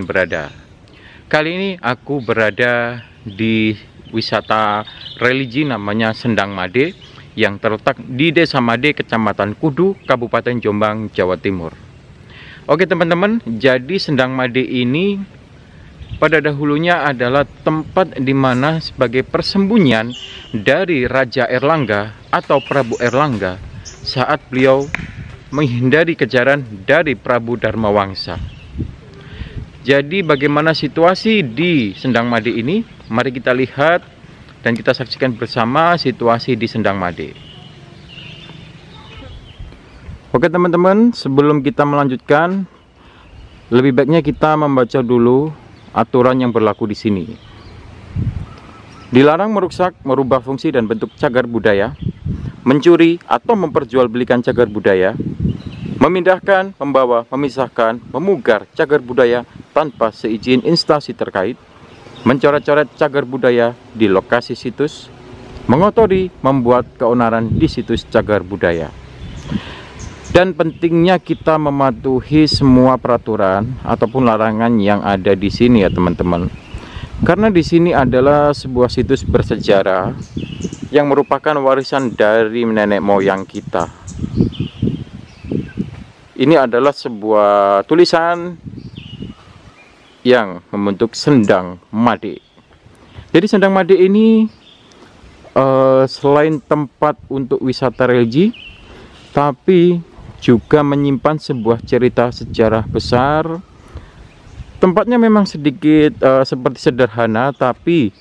Berada. Kali ini aku berada di wisata religi namanya Sendang Made yang terletak di Desa Made, Kecamatan Kudu, Kabupaten Jombang, Jawa Timur. Oke teman-teman, jadi Sendang Made ini pada dahulunya adalah tempat di mana sebagai persembunyian dari Raja Airlangga atau Prabu Airlangga saat beliau menghindari kejaran dari Prabu Dharmawangsa. Jadi bagaimana situasi di Sendang Made ini? Mari kita lihat dan kita saksikan bersama situasi di Sendang Made. Oke teman-teman, sebelum kita melanjutkan, lebih baiknya kita membaca dulu aturan yang berlaku di sini. Dilarang merusak, merubah fungsi dan bentuk cagar budaya, mencuri atau memperjualbelikan cagar budaya, memindahkan, membawa, memisahkan, memugar cagar budaya tanpa seizin instansi terkait, mencoret-coret cagar budaya di lokasi situs, mengotori, membuat keonaran di situs cagar budaya. Dan pentingnya kita mematuhi semua peraturan ataupun larangan yang ada di sini ya teman-teman. Karena di sini adalah sebuah situs bersejarah yang merupakan warisan dari nenek moyang kita. Ini adalah sebuah tulisan yang membentuk Sendang Made. Jadi Sendang Made ini selain tempat untuk wisata religi, tapi juga menyimpan sebuah cerita sejarah besar. Tempatnya memang sedikit seperti sederhana, tapi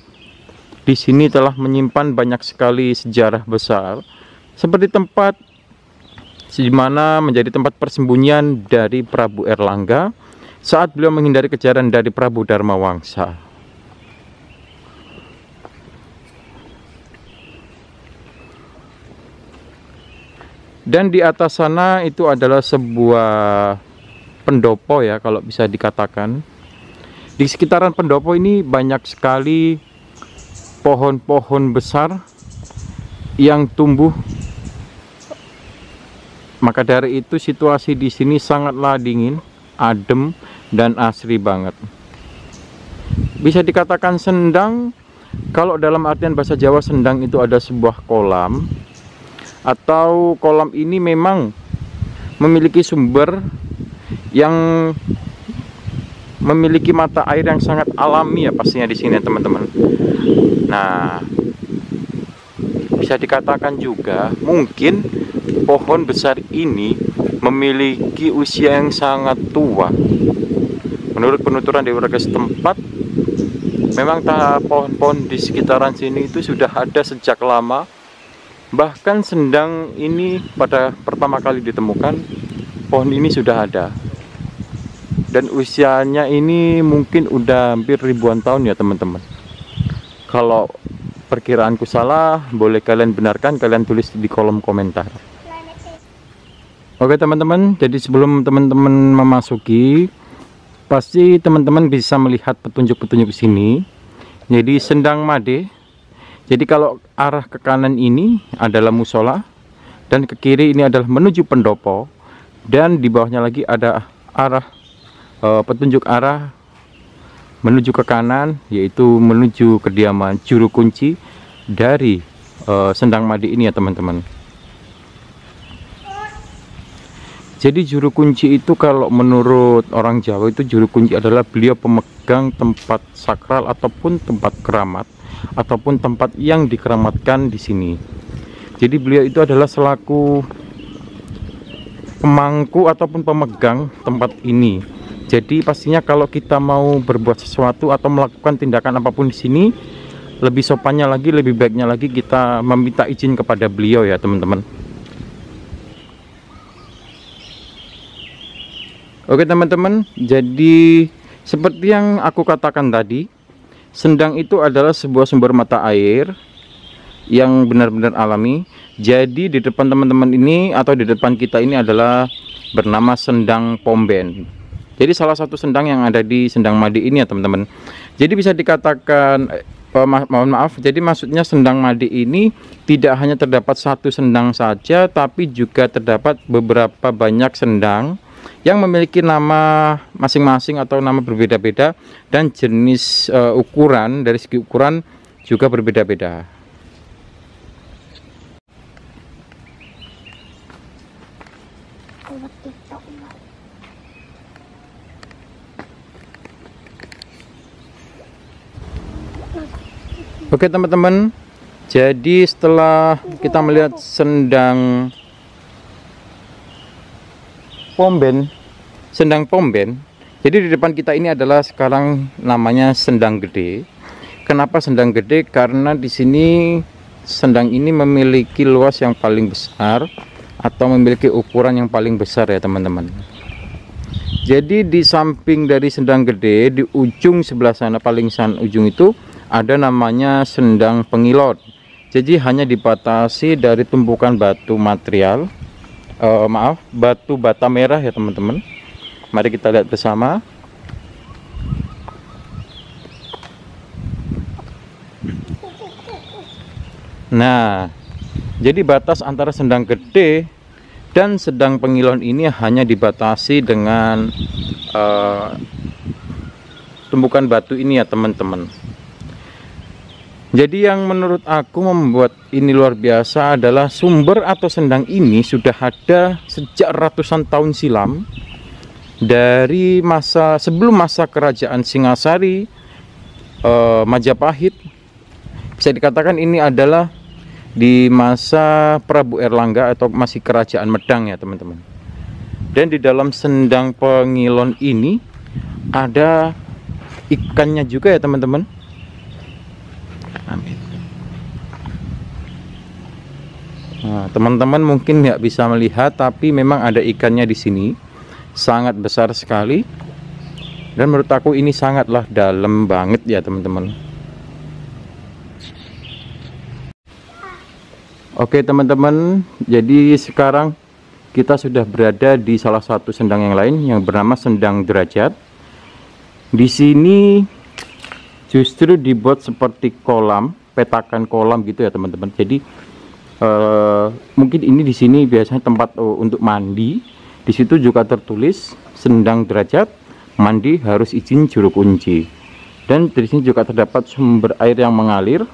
di sini telah menyimpan banyak sekali sejarah besar. Seperti tempat di mana menjadi tempat persembunyian dari Prabu Airlangga saat beliau menghindari kejaran dari Prabu Dharmawangsa. Dan di atas sana itu adalah sebuah pendopo ya, kalau bisa dikatakan. Di sekitaran pendopo ini banyak sekali pohon-pohon besar yang tumbuh. Maka dari itu situasi di sini sangatlah dingin, adem, dan asri banget. Bisa dikatakan Sendang, kalau dalam artian bahasa Jawa Sendang itu ada sebuah kolam, atau kolam ini memang memiliki sumber yang memiliki mata air yang sangat alami ya pastinya di sini teman-teman. Nah, bisa dikatakan juga mungkin pohon besar ini memiliki usia yang sangat tua. Menurut penuturan dari warga setempat, memang pohon-pohon di sekitaran sini itu sudah ada sejak lama. Bahkan Sendang ini pada pertama kali ditemukan, pohon ini sudah ada. Dan usianya ini mungkin udah hampir ribuan tahun ya teman-teman. Kalau perkiraanku salah, boleh kalian benarkan, kalian tulis di kolom komentar. Oke teman-teman, jadi sebelum teman-teman memasuki, pasti teman-teman bisa melihat petunjuk-petunjuk sini. Jadi Sendang Made. Jadi kalau arah ke kanan ini adalah musola, dan ke kiri ini adalah menuju pendopo, dan di bawahnya lagi ada arah petunjuk arah menuju ke kanan, yaitu menuju kediaman juru kunci dari Sendang Made ini ya teman-teman. Jadi juru kunci itu kalau menurut orang Jawa itu juru kunci adalah beliau pemegang tempat sakral ataupun tempat keramat ataupun tempat yang dikeramatkan di sini. Jadi beliau itu adalah selaku pemangku ataupun pemegang tempat ini. Jadi pastinya kalau kita mau berbuat sesuatu atau melakukan tindakan apapun di sini, lebih sopannya lagi, lebih baiknya lagi kita meminta izin kepada beliau ya teman-teman. Oke teman-teman, jadi seperti yang aku katakan tadi, Sendang itu adalah sebuah sumber mata air yang benar-benar alami. Jadi di depan teman-teman ini atau di depan kita ini adalah bernama Sendang Pomben. Jadi salah satu sendang yang ada di Sendang Made ini ya teman-teman. Jadi bisa dikatakan mohon maaf, jadi maksudnya Sendang Made ini tidak hanya terdapat satu sendang saja, tapi juga terdapat beberapa banyak sendang yang memiliki nama masing-masing atau nama berbeda-beda, dan jenis ukuran, dari segi ukuran juga berbeda-beda. Oke teman-teman, jadi setelah kita melihat Sendang Pomben, jadi di depan kita ini adalah sekarang namanya Sendang Gede. Kenapa Sendang Gede? Karena di sini sendang ini memiliki luas yang paling besar atau memiliki ukuran yang paling besar ya teman-teman. Jadi di samping dari Sendang Gede, di ujung sebelah sana, paling sana ujung itu ada namanya Sendang Pengilot. Jadi hanya dibatasi dari tumpukan batu material, batu bata merah ya teman-teman. Mari kita lihat bersama. Nah, jadi batas antara Sendang Gede dan Sendang Pengilon ini hanya dibatasi dengan tumpukan batu ini ya teman-teman. Jadi yang menurut aku membuat ini luar biasa adalah sumber atau sendang ini sudah ada sejak ratusan tahun silam, dari sebelum masa kerajaan Singasari, Majapahit. Bisa dikatakan ini adalah di masa Prabu Erlangga atau masih kerajaan Medang ya teman-teman. Dan di dalam Sendang Pengilon ini ada ikannya juga ya teman-teman. Nah, teman-teman mungkin nggak bisa melihat, tapi memang ada ikannya di sini, sangat besar sekali. Dan menurut aku ini sangatlah dalam banget ya teman-teman. Oke teman-teman, jadi sekarang kita sudah berada di salah satu sendang yang lain yang bernama Sendang Derajat. Di sini justru dibuat seperti kolam, petakan kolam gitu ya teman-teman. Jadi mungkin ini di sini biasanya tempat untuk mandi. Di situ juga tertulis Sendang Derajat, mandi harus izin juru kunci. Dan di sini juga terdapat sumber air yang mengalir.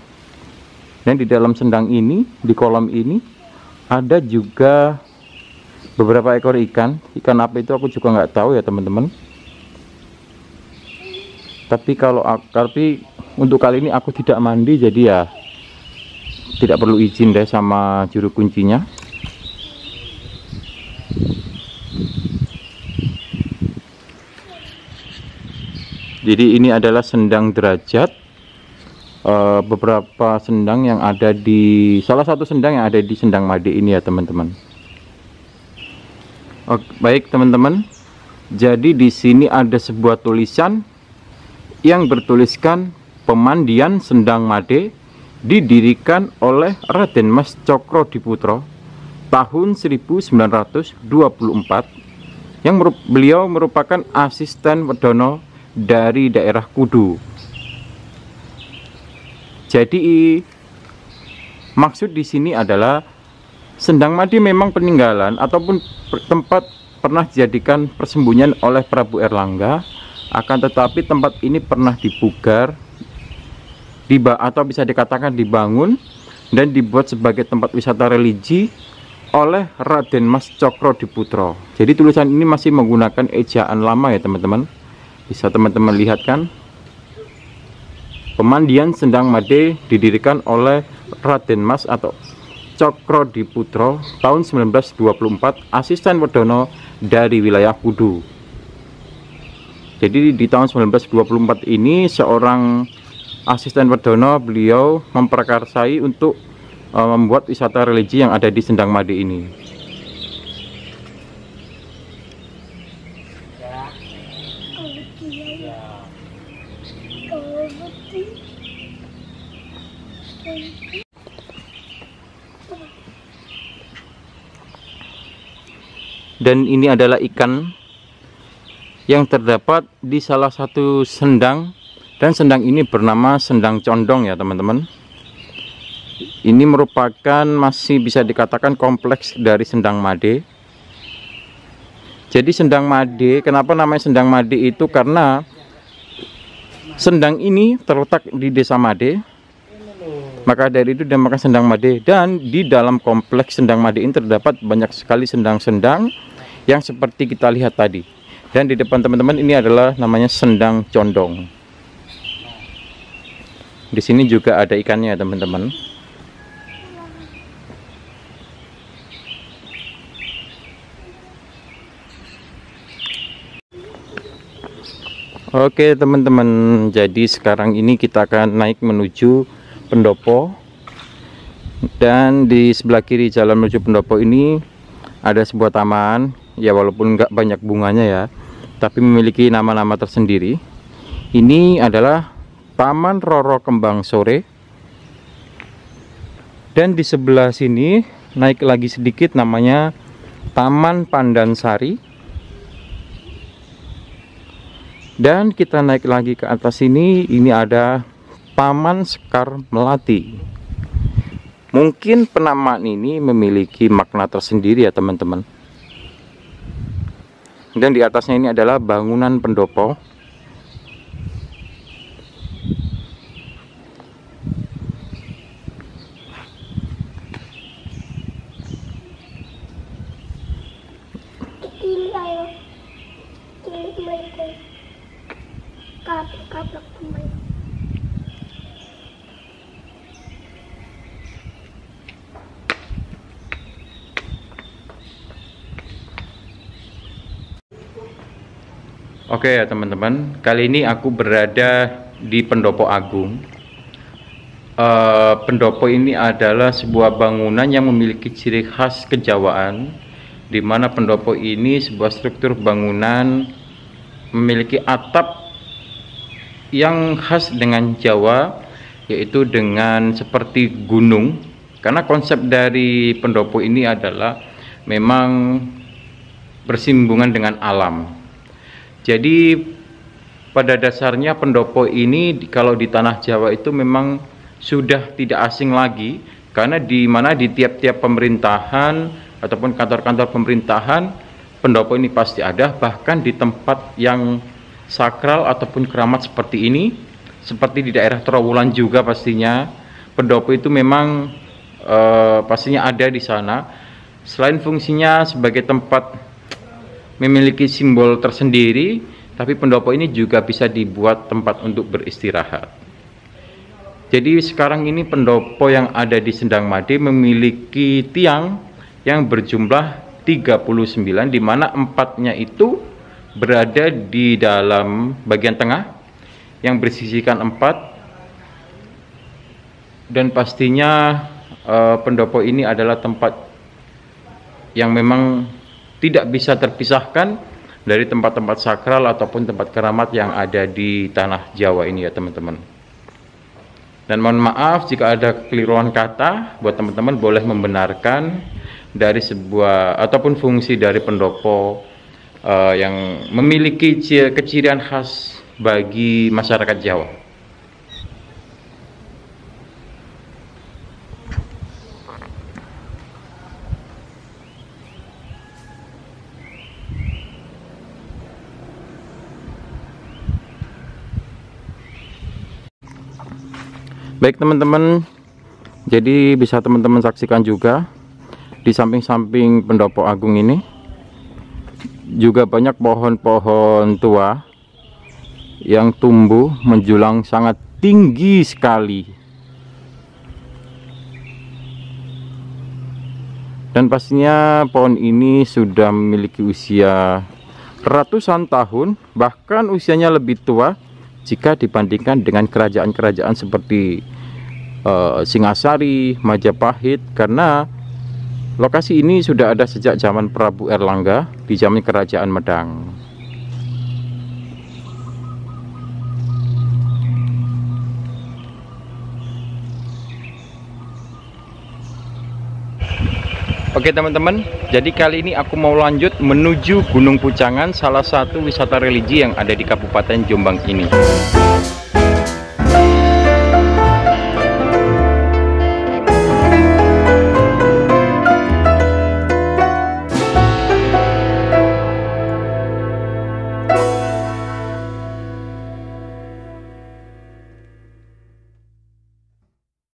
Dan di dalam sendang ini, di kolam ini ada juga beberapa ekor ikan. Ikan apa itu aku juga nggak tahu ya teman-teman. Tapi untuk kali ini aku tidak mandi, jadi ya tidak perlu izin deh sama juru kuncinya. Jadi ini adalah Sendang Derajat. Beberapa sendang yang ada di salah satu sendang yang ada di Sendang Made ini ya teman-teman. Baik teman-teman, jadi di sini ada sebuah tulisan yang bertuliskan Pemandian Sendang Made didirikan oleh Raden Mas Cokrodiputro tahun 1924, yang beliau merupakan asisten Wedono dari daerah Kudu. Jadi maksud di sini adalah Sendang Made memang peninggalan ataupun tempat pernah dijadikan persembunyian oleh Prabu Erlangga, akan tetapi tempat ini pernah dipugar, atau bisa dikatakan dibangun dan dibuat sebagai tempat wisata religi oleh Raden Mas Cokrodiputro. Jadi tulisan ini masih menggunakan ejaan lama ya teman-teman. Bisa teman-teman lihat kan? Pemandian Sendang Made didirikan oleh Raden Mas atau Cokrodiputro tahun 1924, asisten Wedono dari wilayah Kudu. Jadi di tahun 1924 ini seorang asisten Wedono, beliau memprakarsai untuk membuat wisata religi yang ada di Sendang Made ini. Iya. Kalau betul. Dan ini adalah ikan yang terdapat di salah satu sendang, dan sendang ini bernama sendang condong ya teman-teman. Ini merupakan masih bisa dikatakan kompleks dari sendang made. Jadi sendang made, kenapa namanya sendang made itu karena sendang ini terletak di desa Made, maka dari itu dinamakan sendang Made. Dan di dalam kompleks sendang Made ini terdapat banyak sekali sendang-sendang yang seperti kita lihat tadi. Dan di depan teman-teman ini adalah namanya sendang condong. Di sini juga ada ikannya ya teman-teman. Oke teman-teman, jadi sekarang ini kita akan naik menuju pendopo. Dan di sebelah kiri jalan menuju pendopo ini ada sebuah taman. Ya walaupun nggak banyak bunganya ya, tapi memiliki nama-nama tersendiri. Ini adalah Taman Roro Kembang Sore. Dan di sebelah sini naik lagi sedikit namanya Taman Pandansari. Dan kita naik lagi ke atas ini ada Taman Sekar Melati. Mungkin penamaan ini memiliki makna tersendiri ya teman-teman. Dan di atasnya ini adalah bangunan pendopo. Kaplak pemain. Oke ya teman-teman, kali ini aku berada di Pendopo Agung. Pendopo ini adalah sebuah bangunan yang memiliki ciri khas kejawaan, di mana pendopo ini sebuah struktur bangunan memiliki atap yang khas dengan Jawa, yaitu dengan seperti gunung. Karena konsep dari pendopo ini adalah memang bersinggungan dengan alam. Jadi pada dasarnya pendopo ini kalau di tanah Jawa itu memang sudah tidak asing lagi, karena di mana di tiap-tiap pemerintahan ataupun kantor-kantor pemerintahan pendopo ini pasti ada. Bahkan di tempat yang sakral ataupun keramat seperti ini, seperti di daerah Trowulan juga pastinya pendopo itu memang pastinya ada di sana. Selain fungsinya sebagai tempat memiliki simbol tersendiri, tapi pendopo ini juga bisa dibuat tempat untuk beristirahat. Jadi sekarang ini pendopo yang ada di Sendang Made memiliki tiang yang berjumlah 39, di mana 4-nya itu berada di dalam bagian tengah yang bersisikan 4. Dan pastinya pendopo ini adalah tempat yang memang tidak bisa terpisahkan dari tempat-tempat sakral ataupun tempat keramat yang ada di tanah Jawa ini ya teman-teman. Dan mohon maaf jika ada kekeliruan kata, buat teman-teman boleh membenarkan dari sebuah ataupun fungsi dari pendopo yang memiliki kecirian khas bagi masyarakat Jawa. Baik teman-teman, jadi bisa teman-teman saksikan juga di samping-samping pendopo agung ini juga banyak pohon-pohon tua yang tumbuh menjulang sangat tinggi sekali. Dan pastinya pohon ini sudah memiliki usia ratusan tahun, bahkan usianya lebih tua jika dibandingkan dengan kerajaan-kerajaan seperti Singasari, Majapahit, karena lokasi ini sudah ada sejak zaman Prabu Erlangga di zaman Kerajaan Medang. Oke teman-teman, jadi kali ini aku mau lanjut menuju Gunung Pucangan, salah satu wisata religi yang ada di Kabupaten Jombang ini.